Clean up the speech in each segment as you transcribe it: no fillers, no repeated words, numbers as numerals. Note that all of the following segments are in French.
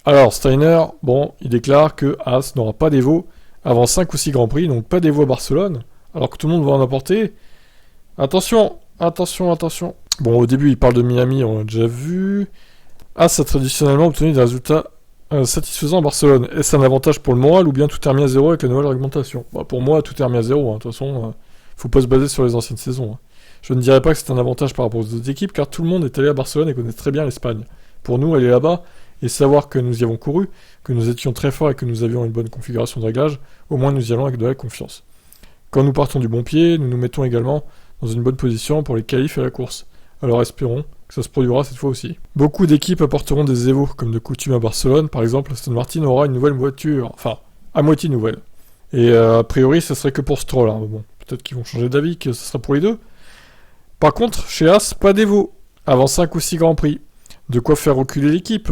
Alors, Steiner, bon, il déclare que As n'aura pas d'Evo avant 5 ou 6 Grands Prix, donc pas d'Evo à Barcelone, alors que tout le monde va en apporter. Attention, attention, attention. Bon, au début, il parle de Miami, on l'a déjà vu. As a traditionnellement obtenu des résultats satisfaisants à Barcelone. Est-ce un avantage pour le moral ou bien tout est remis à zéro avec la nouvelle réglementation? Bah, pour moi, tout est remis à zéro, hein. De toute façon, faut pas se baser sur les anciennes saisons, hein. Je ne dirais pas que c'est un avantage par rapport aux autres équipes, car tout le monde est allé à Barcelone et connaît très bien l'Espagne. Pour nous, aller là-bas et savoir que nous y avons couru, que nous étions très forts et que nous avions une bonne configuration de réglage, au moins nous y allons avec de la confiance. Quand nous partons du bon pied, nous nous mettons également dans une bonne position pour les qualifs et la course. Alors espérons que ça se produira cette fois aussi. Beaucoup d'équipes apporteront des évos, comme de coutume à Barcelone. Par exemple, Aston Martin aura une nouvelle voiture, enfin, à moitié nouvelle. Et a priori, ça serait que pour Stroll, hein. Bon, peut-être qu'ils vont changer d'avis, que ce sera pour les deux. Par contre, chez As, pas d'Evo, avant 5 ou 6 Grands Prix. De quoi faire reculer l'équipe.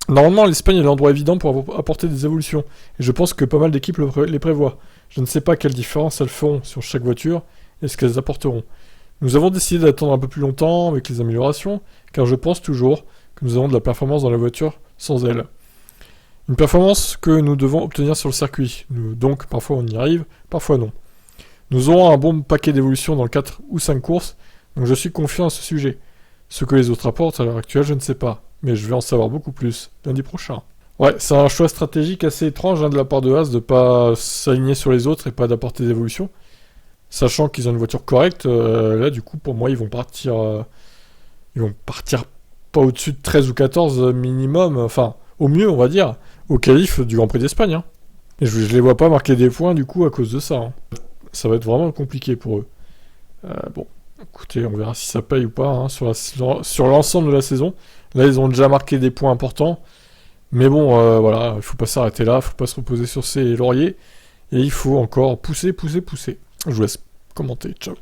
Normalement, l'Espagne est l'endroit évident pour apporter des évolutions, et je pense que pas mal d'équipes les prévoient. Je ne sais pas quelle différence elles feront sur chaque voiture, et ce qu'elles apporteront. Nous avons décidé d'attendre un peu plus longtemps avec les améliorations, car je pense toujours que nous avons de la performance dans la voiture sans elle. Une performance que nous devons obtenir sur le circuit, donc parfois on y arrive, parfois non. Nous aurons un bon paquet d'évolutions dans 4 ou 5 courses, donc je suis confiant à ce sujet. Ce que les autres apportent à l'heure actuelle, je ne sais pas, mais je vais en savoir beaucoup plus lundi prochain. Ouais, c'est un choix stratégique assez étrange de la part de Haas de pas s'aligner sur les autres et pas d'apporter d'évolution. Sachant qu'ils ont une voiture correcte, là du coup pour moi ils vont partir pas au-dessus de 13 ou 14 minimum, enfin au mieux on va dire, au qualif du Grand Prix d'Espagne, hein. Et je les vois pas marquer des points du coup à cause de ça, hein. Ça va être vraiment compliqué pour eux. Bon, écoutez, on verra si ça paye ou pas, hein, sur l'ensemble de la saison. Là, ils ont déjà marqué des points importants. Mais bon, voilà, il faut pas s'arrêter là, il faut pas se reposer sur ses lauriers. Et il faut encore pousser, pousser, pousser. Je vous laisse commenter. Ciao.